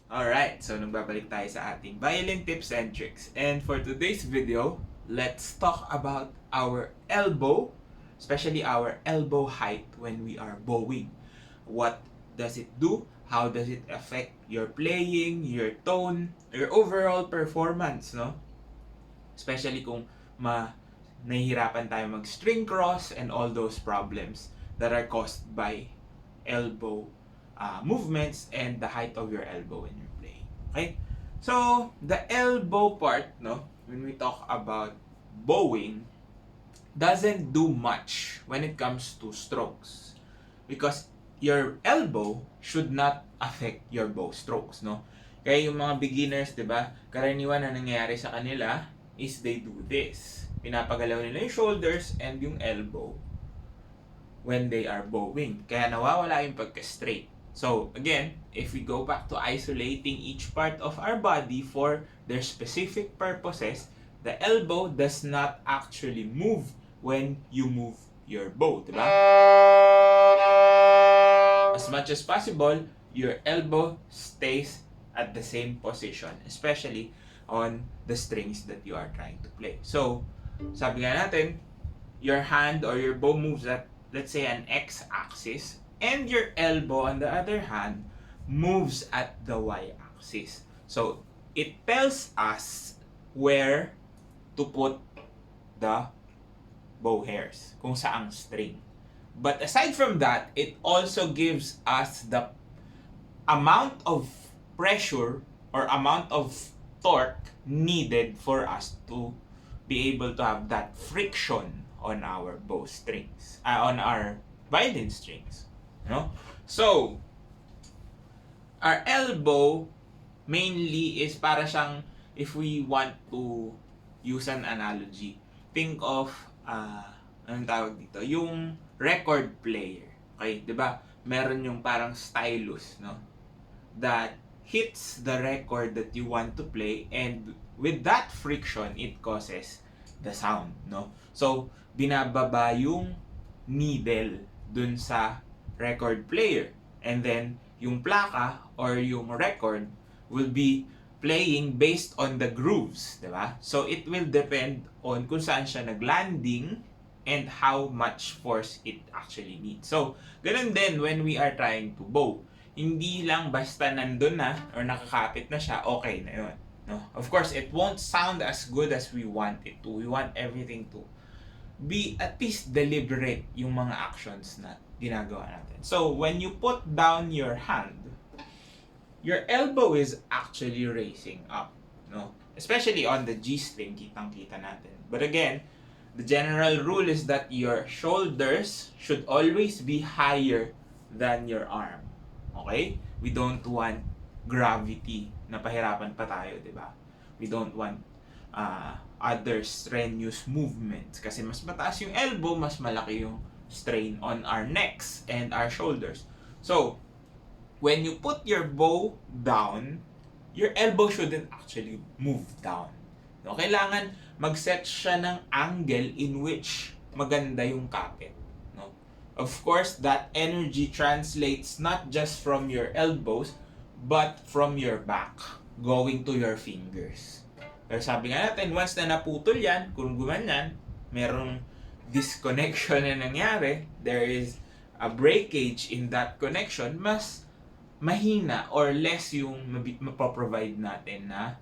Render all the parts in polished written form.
Alright, so nagbabalik tayo sa ating violin tips and tricks. And for today's video, let's talk about our elbow, especially our elbow height when we are bowing. What does it do? How does it affect your playing, your tone, your overall performance, no? Especially kung nahihirapan tayo mag-string cross and all those problems that are caused by elbow movements and the height of your elbow when you're playing. Okay? So, the elbow part, no, when we talk about bowing, doesn't do much when it comes to strokes. Because your elbow should not affect your bow strokes, no? Kaya yung mga beginners, 'di ba? Karaniwan na nangyayari sa kanila is they do this. Pinapagalaw nila yung shoulders and yung elbow when they are bowing. Kaya nawawala yung pagka-straight. So, again, if we go back to isolating each part of our body for their specific purposes, the elbow does not actually move when you move your bow, diba? As much as possible, your elbow stays at the same position, especially on the strings that you are trying to play. So, sabi nga natin, your hand or your bow moves at, let's say, an x-axis, and your elbow, on the other hand, moves at the y-axis. So, it tells us where to put the bow hairs, kung saang string. But aside from that, it also gives us the amount of pressure or amount of torque needed for us to be able to have that friction on our bow strings, on our violin strings, you know? So, our elbow mainly is para siyang, if we want to use an analogy, think of, anong tawag dito? Yung record player. Okay, 'di ba? Meron yung parang stylus, no? That hits the record that you want to play, and with that friction, it causes the sound, no? So, binababa yung needle dun sa record player. And then, yung plaka or yung record will be playing based on the grooves, di ba? So, it will depend on kung saan siya naglanding and how much force it actually needs. So, ganun din when we are trying to bow. Hindi lang basta nandun na or nakakapit na siya, okay na yun. No? Of course, it won't sound as good as we want it to. We want everything to be at least deliberate yung mga actions na ginagawa natin. So, when you put down your hand, your elbow is actually raising up. No? Especially on the G string, kitang-kita natin. But again, the general rule is that your shoulders should always be higher than your arm. Okay? We don't want gravity na pahirapan pa tayo, di ba? We don't want other strenuous movements. Kasi mas mataas yung elbow, mas malaki yung strain on our necks and our shoulders. So, when you put your bow down, your elbow shouldn't actually move down. No, kailangan mag-set siya ng angle in which maganda yung kapit. No? Of course, that energy translates not just from your elbows, but from your back, going to your fingers. Pero sabi nga natin, once na naputol yan, kung gumanyan, merong disconnection na nangyari, there is a breakage in that connection, mas mahina or less yung mapoprovide natin na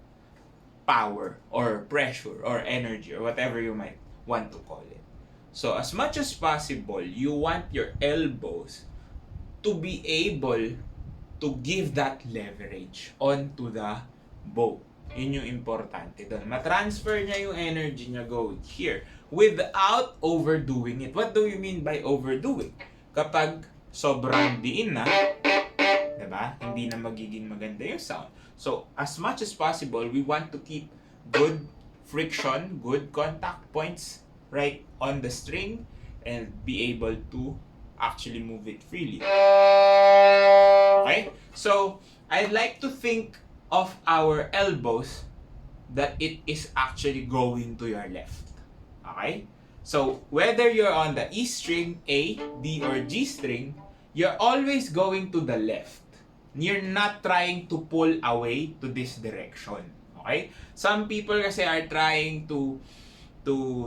power or pressure or energy or whatever you might want to call it. So as much as possible, you want your elbows to be able to give that leverage onto the bow. Yun yung importante doon. Ma-transfer niya yung energy niya going here without overdoing it. What do you mean by overdoing? Kapag sobrang diin na, diba? Hindi na magiging maganda yung sound. So, as much as possible, we want to keep good friction, good contact points right on the string and be able to actually move it freely. Okay? So, I'd like to think of our elbows that it is actually going to your left. Okay? So, whether you're on the E string, A, D, or G string, you're always going to the left. You're not trying to pull away to this direction. Okay? Some people kasi are trying to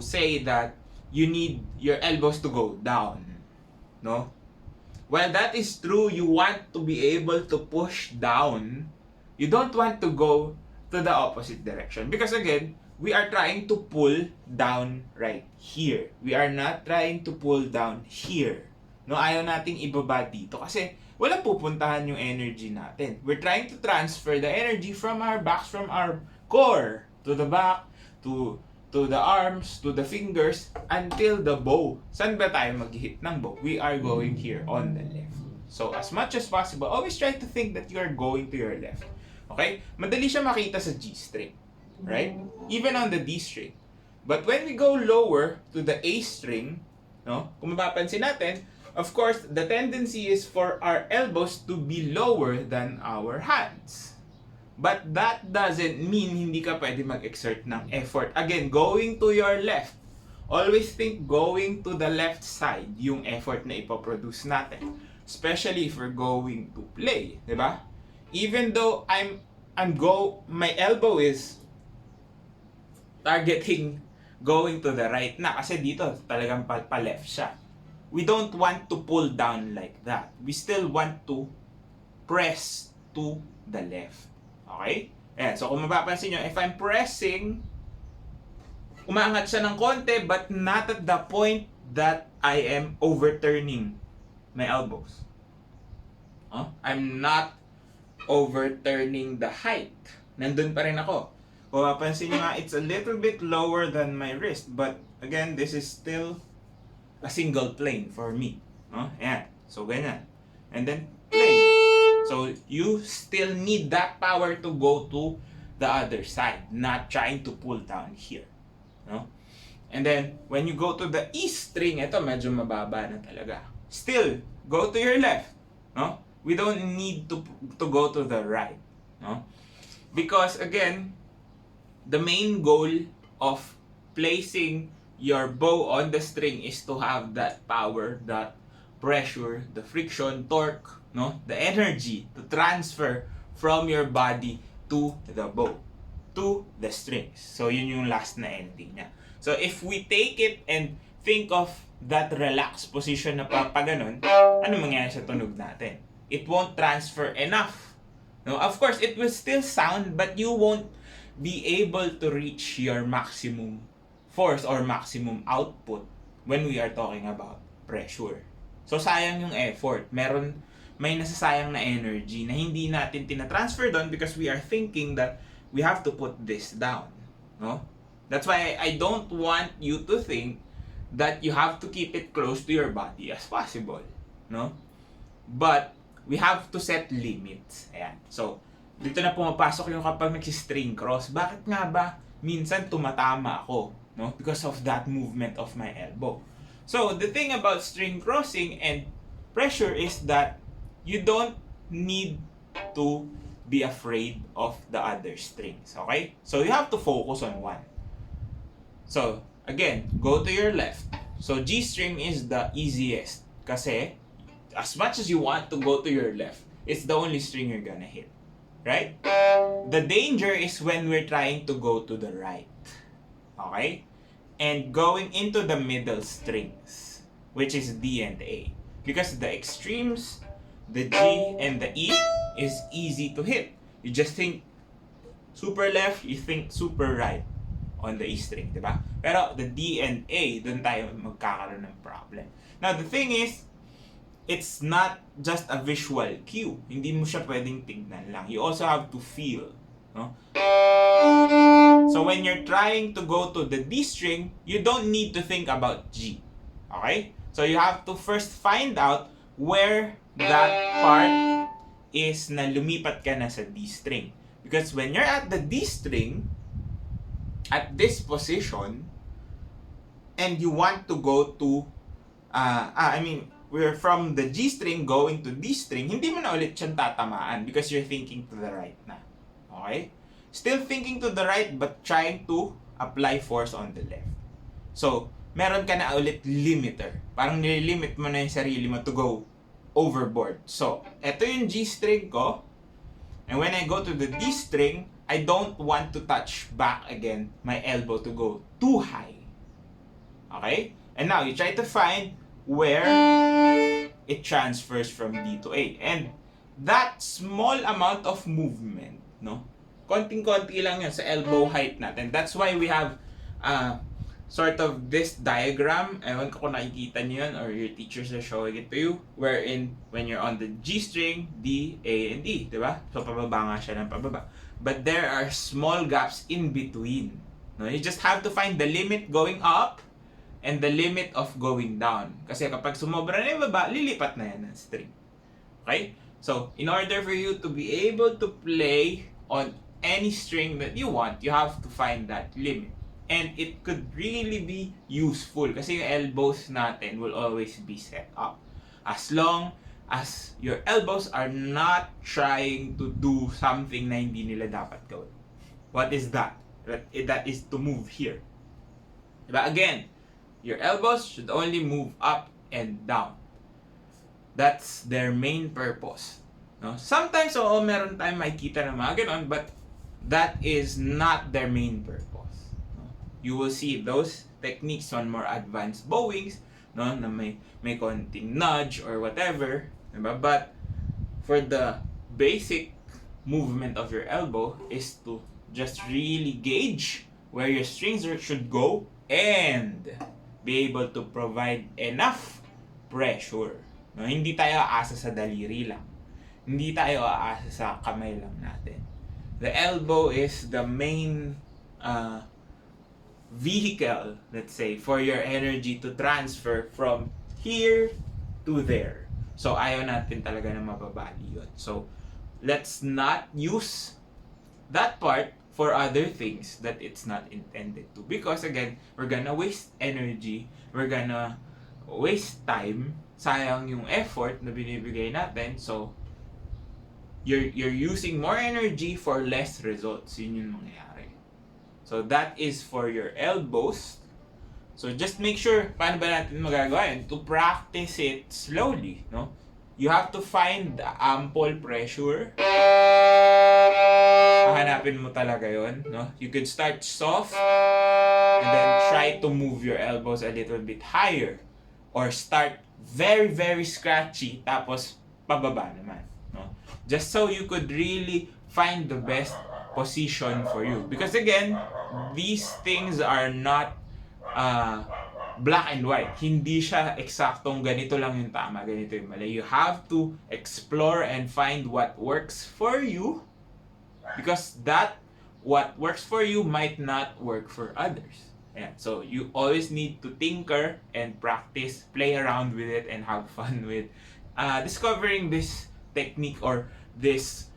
say that you need your elbows to go down. No? While that is true, you want to be able to push down. You don't want to go to the opposite direction. Because again, we are trying to pull down right here. We are not trying to pull down here. No, ayaw nating ibaba dito kasi walang pupuntahan yung energy natin. We're trying to transfer the energy from our backs, from our core to the back, to the arms, to the fingers, until the bow. Saan ba tayo mag-hit ng bow? We are going here on the left. So, as much as possible, always try to think that you are going to your left. Okay? Madali siya makita sa G string. Right? Even on the D string. But when we go lower to the A string, no? Kung mapapansin natin, of course, the tendency is for our elbows to be lower than our hands. But that doesn't mean hindi ka pwede mag-exert ng effort. Again, going to your left. Always think going to the left side yung effort na ipoproduce natin. Especially if we're going to play. Diba? Even though my elbow is targeting going to the right na. Kasi dito talagang pa-left siya. We don't want to pull down like that. We still want to press to the left. Okay? Ayan. So, kung mapapansin nyo, if I'm pressing, umaangat siya ng konti but not at the point that I am overturning my elbows. I'm not overturning the height. Nandun pa rin ako. Kung mapapansin nyo nga, it's a little bit lower than my wrist. But, again, this is still a single plane for me. Ayan. So, ganyan. And then, plane. So, you still need that power to go to the other side. Not trying to pull down here. No? And then, when you go to the E string, ito medyo mababa na talaga. Still, go to your left. No? We don't need to go to the right. No? Because, again, the main goal of placing your bow on the string is to have that power, that pressure, the friction, torque, no, the energy to transfer from your body to the bow, to the strings. So yun yung last na ending niya. So if we take it and think of that relaxed position na papaganon, ano mangyayari sa tunog natin? It won't transfer enough. No, of course it will still sound, but you won't be able to reach your maximum force or maximum output when we are talking about pressure. So, sayang yung effort. May nasasayang na energy na hindi natin tina-transfer doon because we are thinking that we have to put this down. No? That's why I don't want you to think that you have to keep it close to your body as possible. No? But, we have to set limits. Ayan. So, dito na pumapasok yung kapag nag-string cross. Bakit nga ba minsan tumatama ako? No? Because of that movement of my elbow. So, the thing about string crossing and pressure is that you don't need to be afraid of the other strings. Okay? So, you have to focus on one. So, again, go to your left. So, G string is the easiest. Kasi, as much as you want to go to your left, it's the only string you're gonna hit. Right? The danger is when we're trying to go to the right. Okay? And going into the middle strings, which is D and A. Because the extremes, the G and the E, is easy to hit. You just think super left, you think super right on the E string, diba? Pero the D and A, dun tayo magkakaroon ng problem. Now, the thing is, it's not just a visual cue. Hindi mo siya pwedeng tignan lang. You also have to feel. No? So when you're trying to go to the D string, you don't need to think about G. Okay? So you have to first find out where that part is na lumipat ka na sa D string. Because when you're at the D string, at this position, and you want to go to, we're from the G string going to D string, hindi mo na ulit siyang tatamaan because you're thinking to the right na. Okay? Still thinking to the right but trying to apply force on the left. So, meron ka na ulit limiter. Parang nililimit mo na yung sarili mo to go overboard. So, ito yung G string ko. And when I go to the D string, I don't want to touch back again my elbow to go too high. Okay? And now, you try to find where it transfers from D to A. And that small amount of movement, no? Konting-konti lang yun sa elbow height natin. That's why we have sort of this diagram. Ewan ko kung nakikita nyo yun or your teachers are showing it to you. Wherein, when you're on the G string, D, A, and E. Diba? So, pababa nga siya ng pababa. But there are small gaps in between. No? You just have to find the limit going up and the limit of going down. Kasi kapag sumobra na yung baba, lilipat na yan ng string. Okay? So, in order for you to be able to play on any string that you want, you have to find that limit. And it could really be useful kasi yung elbows natin will always be set up. As long as your elbows are not trying to do something na hindi nila dapat gawin. What is that? That is to move here. Diba? Again, your elbows should only move up and down. That's their main purpose. No? Sometimes, meron tayong makikita na mga ganon, but that is not their main purpose. No? You will see those techniques on more advanced bowings, no, na may konting nudge or whatever. Diba? But for the basic movement of your elbow is to just really gauge where your strings should go and be able to provide enough pressure. No, hindi tayo aasa sa daliri lang. Hindi tayo aasa sa kamay lang natin. The elbow is the main vehicle, let's say, for your energy to transfer from here to there. So, ayaw natin talaga na mababali yun. So, let's not use that part for other things that it's not intended to. Because again, we're gonna waste energy, we're gonna waste time, sayang yung effort na binibigay natin. So, you're using more energy for less results. Yun yung mangyayari. So, that is for your elbows. So, just make sure, paano ba natin magagawa yun? To practice it slowly, no? You have to find ample pressure. Hahanapin mo talaga yun, no? You could start soft and then try to move your elbows a little bit higher. Or start very, very scratchy, tapos pababa naman, no? Just so you could really find the best position for you. Because again, these things are not black and white. Hindi siya eksaktong ganito lang yung tama, ganito yung mali. You have to explore and find what works for you, because that what works for you might not work for others. Yeah. So you always need to tinker and practice, play around with it, and have fun with discovering this technique or this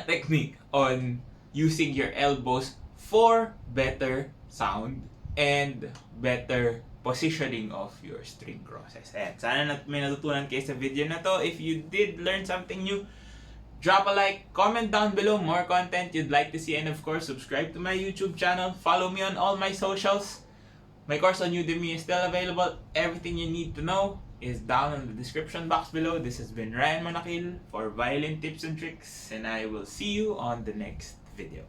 technique on using your elbows for better sound and better positioning of your string crosses. And sana may natutunan kayo sa video na to. If you did learn something new, drop a like, comment down below more content you'd like to see, and of course, subscribe to my YouTube channel. Follow me on all my socials. My course on Udemy is still available. Everything you need to know is down in the description box below. This has been Ryan Monakil for Violin Tips and Tricks, and I will see you on the next video.